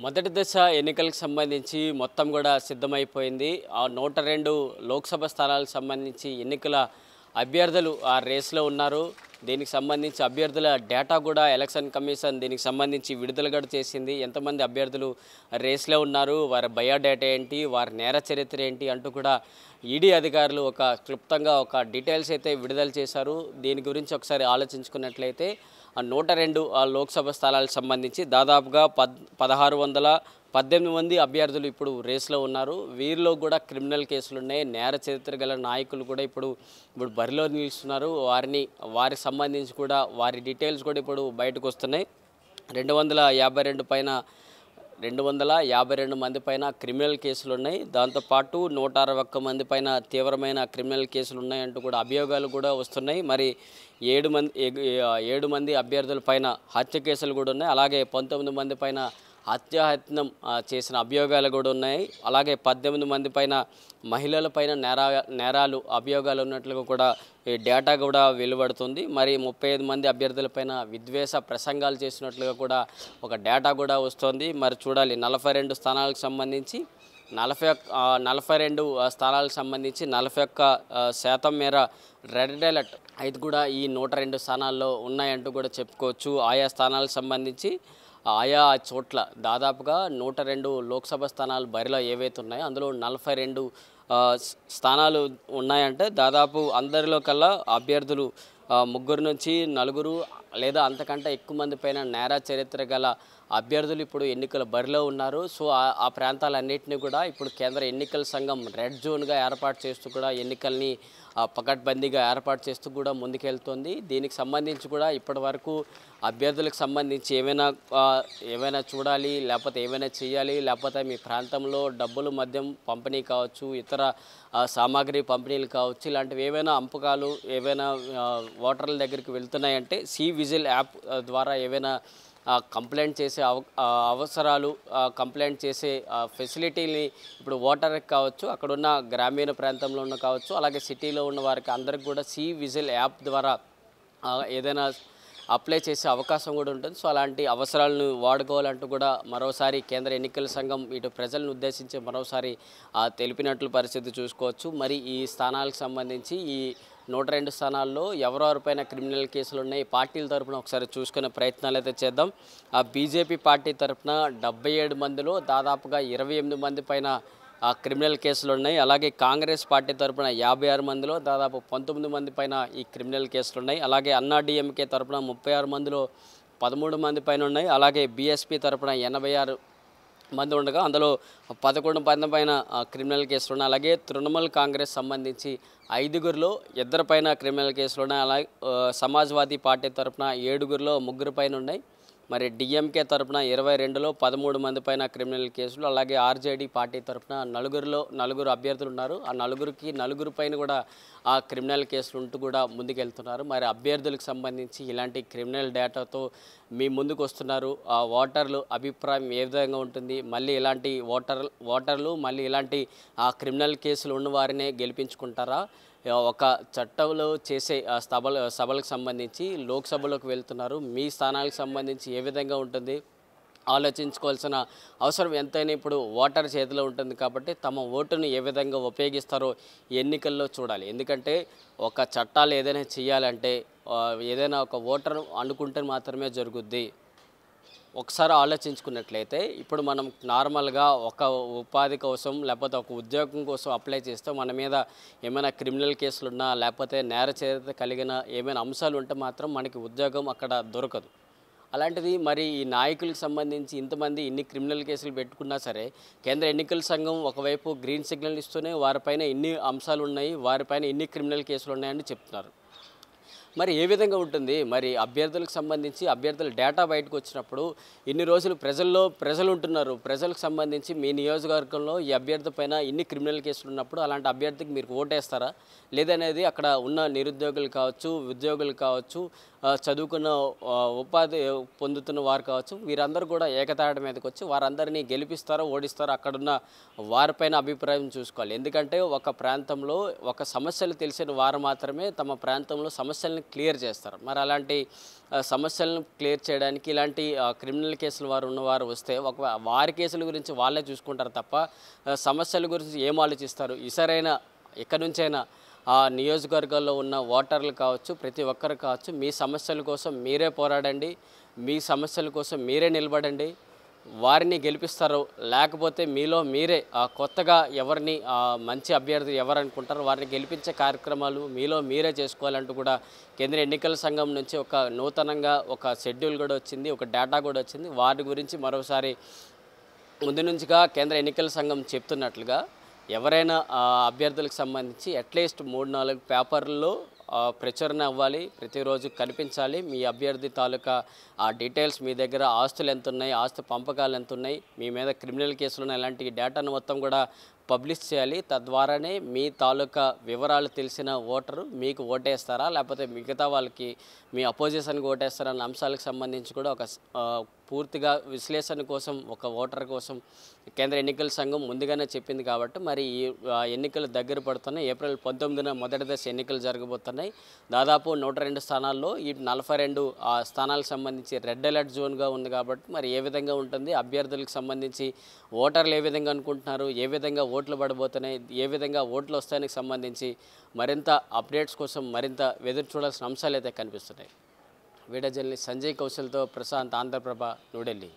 మొదటి దశ ఎన్నికలకు సంబంధించి మొత్తం కూడా సిద్ధమైపోయింది. ఆ 102 లోక్సభ స్థానాలకు సంబంధించి ఎన్నికల అభ్యర్థులు ఆ రేస్లో ఉన్నారు. దీనికి సంబంధించి అభ్యర్థుల డేటా కూడా ఎలక్షన్ కమిషన్ దీనికి సంబంధించి విడుదల కూడా చేసింది. ఎంతమంది అభ్యర్థులు రేస్లో ఉన్నారు, వారి బయోడేటా ఏంటి, వారి నేర చరిత్ర ఏంటి అంటూ కూడా ఈడీ అధికారులు ఒక క్లుప్తంగా ఒక డీటెయిల్స్ అయితే విడుదల చేశారు. దీని గురించి ఒకసారి ఆలోచించుకున్నట్లయితే 102 లోక్సభ స్థానాలకు సంబంధించి దాదాపుగా 1618 మంది అభ్యర్థులు ఇప్పుడు రేస్లో ఉన్నారు. వీరిలో కూడా క్రిమినల్ కేసులు ఉన్నాయి. నేర చరిత్ర గల నాయకులు కూడా ఇప్పుడు బరిలో నిలుస్తున్నారు. వారికి సంబంధించి కూడా వారి డీటెయిల్స్ కూడా ఇప్పుడు బయటకు వస్తున్నాయి. 252 మంది పైన క్రిమినల్ కేసులు ఉన్నాయి. దాంతోపాటు 161 మంది పైన తీవ్రమైన క్రిమినల్ కేసులు ఉన్నాయంటూ కూడా అభియోగాలు కూడా వస్తున్నాయి. మరి 7 మంది అభ్యర్థుల పైన హత్య కేసులు కూడా ఉన్నాయి. అలాగే 19 మంది పైన హత్యాయత్నం చేసిన అభియోగాలు కూడా ఉన్నాయి. అలాగే 18 మంది పైన మహిళల పైన నేరాలు అభియోగాలు ఉన్నట్లుగా కూడా ఈ డేటా కూడా వెలువడుతుంది. మరి 35 మంది అభ్యర్థులపైన విద్వేష ప్రసంగాలు చేసినట్లుగా కూడా ఒక డేటా కూడా వస్తుంది. మరి చూడాలి 42 స్థానాలకు సంబంధించి 42 స్థానాలకు సంబంధించి 41% మేర రెడ్ అలర్ట్ అయితే కూడా ఈ 102 స్థానాల్లో ఉన్నాయంటూ కూడా చెప్పుకోవచ్చు. ఆయా స్థానాలకు సంబంధించి ఆయా చోట్ల దాదాపుగా 102 లోక్సభ స్థానాలు బరిలో ఏవైతే ఉన్నాయో అందులో 42 స్థానాలు ఉన్నాయంటే దాదాపు అందరిలో కల్లా అభ్యర్థులు 3 నుంచి 4 లేదా అంతకంటే ఎక్కువ మంది పైన నేర చరిత్ర గల అభ్యర్థులు ఇప్పుడు ఎన్నికల బరిలో ఉన్నారు. సో ఆ ప్రాంతాలన్నింటినీ కూడా ఇప్పుడు కేంద్ర ఎన్నికల సంఘం రెడ్ జోన్గా ఏర్పాటు చేస్తూ కూడా ఎన్నికల్ని పకడ్బందీగా ఏర్పాటు చేస్తూ కూడా ముందుకెళ్తుంది. దీనికి సంబంధించి కూడా ఇప్పటి వరకు అభ్యర్థులకు సంబంధించి ఏమైనా చూడాలి, లేకపోతే ఏమైనా చేయాలి, లేకపోతే మీ ప్రాంతంలో డబ్బులు మద్యం పంపిణీ కావచ్చు, ఇతర సామాగ్రి పంపిణీలు కావచ్చు, ఇలాంటివి ఏవైనా అంపకాలు ఏవైనా ఓటర్ల దగ్గరికి వెళ్తున్నాయంటే విజిల్ యాప్ ద్వారా ఏవైనా కంప్లైంట్ చేసే అవసరాలు కంప్లైంట్ చేసే ఫెసిలిటీని ఇప్పుడు ఓటర్కి కావచ్చు, అక్కడున్న గ్రామీణ ప్రాంతంలో ఉన్న కావచ్చు, అలాగే సిటీలో ఉన్న వారికి అందరికి కూడా విజిల్ యాప్ ద్వారా ఏదైనా అప్లై చేసే అవకాశం కూడా ఉంటుంది. సో అలాంటి అవసరాలను వాడుకోవాలంటూ కూడా మరోసారి కేంద్ర ఎన్నికల సంఘం ఇటు ప్రజలను ఉద్దేశించి మరోసారి తెలిపినట్లు పరిస్థితి చూసుకోవచ్చు. మరి ఈ స్థానాలకు సంబంధించి ఈ 102 స్థానాల్లో ఎవరెవరిపైన క్రిమినల్ కేసులు ఉన్నాయి పార్టీల తరఫున ఒకసారి చూసుకునే ప్రయత్నాలు అయితే చేద్దాం. బీజేపీ పార్టీ తరఫున 77 మందిలో దాదాపుగా 28 మంది పైన క్రిమినల్ కేసులు ఉన్నాయి. అలాగే కాంగ్రెస్ పార్టీ తరఫున 56 మందిలో దాదాపు 19 మంది పైన ఈ క్రిమినల్ కేసులు ఉన్నాయి. అలాగే అన్నా డిఎంకే తరఫున 36 మందిలో 13 మంది పైన ఉన్నాయి. అలాగే బీఎస్పీ తరఫున 86 మంది ఉండగా అందులో 11 మంది పైన క్రిమినల్ కేసులు ఉన్నాయి. అలాగే తృణమూల్ కాంగ్రెస్ సంబంధించి 5గురిలో 2 పైన క్రిమినల్ కేసులు ఉన్నాయి. అలాగే సమాజ్వాదీ పార్టీ తరఫున 7గురిలో 3 పైన ఉన్నాయి. మరి డిఎంకే తరఫున 22లో 13 మంది పైన క్రిమినల్ కేసులు. అలాగే ఆర్జేడీ పార్టీ తరఫున 4 అభ్యర్థులు ఉన్నారు. ఆ 4 పైన కూడా ఆ క్రిమినల్ కేసులు ఉంటూ కూడా ముందుకెళ్తున్నారు. మరి అభ్యర్థులకు సంబంధించి ఇలాంటి క్రిమినల్ డేటాతో మీ ముందుకు వస్తున్నారు. ఆ ఓటర్లు అభిప్రాయం ఏ విధంగా ఉంటుంది, మళ్ళీ ఇలాంటి ఓటర్లు మళ్ళీ ఇలాంటి క్రిమినల్ కేసులు ఉన్న వారినే గెలిపించుకుంటారా, ఒక చట్టంలో చేసే సభలకు సంబంధించి లోక్సభలోకి వెళ్తున్నారు, మీ స్థానాలకు సంబంధించి ఏ విధంగా ఉంటుంది ఆలోచించుకోవాల్సిన అవసరం ఎంతైనా ఇప్పుడు ఓటర్ చేతిలో ఉంటుంది. కాబట్టి తమ ఓటును ఏ విధంగా ఉపయోగిస్తారో ఎన్నికల్లో చూడాలి. ఎందుకంటే ఒక చట్టాలు ఏదైనా చేయాలంటే ఏదైనా ఒక ఓటర్ అనుకుంటే మాత్రమే జరుగుద్ది. ఒకసారి ఆలోచించుకున్నట్లయితే ఇప్పుడు మనం నార్మల్గా ఒక ఉపాధి కోసం లేకపోతే ఒక ఉద్యోగం కోసం అప్లై చేస్తే మన మీద ఏమైనా క్రిమినల్ కేసులు ఉన్నా లేకపోతే నేర చరిత్ర కలిగిన ఏమైనా అంశాలు ఉంటే మాత్రం మనకి ఉద్యోగం అక్కడ దొరకదు. అలాంటిది మరి ఈ నాయకులకు సంబంధించి ఇంతమంది ఇన్ని క్రిమినల్ కేసులు పెట్టుకున్నా సరే కేంద్ర ఎన్నికల సంఘం ఒకవైపు గ్రీన్ సిగ్నల్ ఇస్తూనే వారిపైన ఇన్ని అంశాలు ఉన్నాయి, వారిపైన ఇన్ని క్రిమినల్ కేసులు ఉన్నాయని చెప్తున్నారు. మరి ఏ విధంగా ఉంటుంది? మరి అభ్యర్థులకు సంబంధించి అభ్యర్థుల డేటా బయటకు వచ్చినప్పుడు ఇన్ని రోజులు ప్రజలు ఉంటున్నారు. ప్రజలకు సంబంధించి మీ నియోజకవర్గంలో ఈ అభ్యర్థి పైన ఇన్ని క్రిమినల్ కేసులు ఉన్నప్పుడు అలాంటి అభ్యర్థికి మీరు ఓటేస్తారా లేదనేది అక్కడ ఉన్న నిరుద్యోగులు కావచ్చు, ఉద్యోగులు కావచ్చు, చదువుకున్న ఉపాధి పొందుతున్న వారు కావచ్చు, వీరందరూ కూడా ఏకతాటి మీదకి వచ్చి వారందరినీ గెలిపిస్తారో ఓడిస్తారో అక్కడున్న వారిపైన అభిప్రాయం చూసుకోవాలి. ఎందుకంటే ఒక ప్రాంతంలో ఒక సమస్యలు తెలిసిన వారు మాత్రమే తమ ప్రాంతంలో సమస్యలను క్లియర్ చేస్తారు. మరి అలాంటి సమస్యలను క్లియర్ చేయడానికి ఇలాంటి క్రిమినల్ కేసులు వారు ఉన్నవారు వస్తే వారి కేసుల గురించి వాళ్ళే చూసుకుంటారు తప్ప సమస్యల గురించి ఏం ఆలోచిస్తారు? ఈసారైనా ఎక్కడి నుంచైనా ఆ నియోజకవర్గాల్లో ఉన్న ఓటర్లు కావచ్చు, ప్రతి ఒక్కరు కావచ్చు, మీ సమస్యల కోసం మీరే పోరాడండి, మీ సమస్యల కోసం మీరే నిలబడండి, వారిని గెలిపిస్తారు. లేకపోతే మీలో మీరే కొత్తగా ఎవరిని మంచి అభ్యర్థి ఎవరు అనుకుంటారో వారిని గెలిపించే కార్యక్రమాలు మీలో మీరే చేసుకోవాలంటూ కూడా కేంద్ర ఎన్నికల సంఘం నుంచి ఒక నూతనంగా ఒక షెడ్యూల్ కూడా వచ్చింది, ఒక డేటా కూడా వచ్చింది. వాటి గురించి మరోసారి ముందు నుంచిగా కేంద్ర ఎన్నికల సంఘం చెప్తున్నట్లుగా ఎవరైనా అభ్యర్థులకు సంబంధించి అట్లీస్ట్ 3-4 పేపర్లలో ప్రచురణ అవ్వాలి, ప్రతిరోజు కనిపించాలి. మీ అభ్యర్థి తాలూకా డీటెయిల్స్, మీ దగ్గర ఆస్తులు ఎంత ఉన్నాయి, ఆస్తు పంపకాలు ఎంత ఉన్నాయి, మీ మీద క్రిమినల్ కేసులు ఉన్నాయి, ఇలాంటి డేటాను మొత్తం కూడా పబ్లిష్ చేయాలి. తద్వారానే మీ తాలూకా వివరాలు తెలిసిన ఓటరు మీకు ఓటేస్తారా, లేకపోతే మిగతా వాళ్ళకి మీ అపోజిషన్కి ఓటేస్తారా అన్న అంశాలకు సంబంధించి కూడా ఒక పూర్తిగా విశ్లేషణ కోసం ఒక ఓటర్ కోసం కేంద్ర ఎన్నికల సంఘం ముందుగానే చెప్పింది. కాబట్టి మరి ఈ ఎన్నికలు దగ్గర పడుతున్నాయి. ఏప్రిల్ 19న మొదటి దశ ఎన్నికలు జరగబోతున్నాయి. దాదాపు 102 స్థానాల్లో ఈ 42 స్థానాలకు సంబంధించి రెడ్ అలర్ట్ జోన్గా ఉంది. కాబట్టి మరి ఏ విధంగా ఉంటుంది, అభ్యర్థులకు సంబంధించి ఓటర్లు ఏ విధంగా అనుకుంటున్నారు, ఏ విధంగా ఓట్లు పడబోతున్నాయి, ఏ విధంగా ఓట్లు వస్తానికి సంబంధించి మరింత అప్డేట్స్ కోసం మరింత ఎదురు చూడాల్సిన అంశాలు అయితే కనిపిస్తున్నాయి. వీడియో జర్నలిస్ట్ సంజయ్ కౌశల్తో ప్రశాంత్, ఆంధ్రప్రభ, న్యూఢిల్లీ.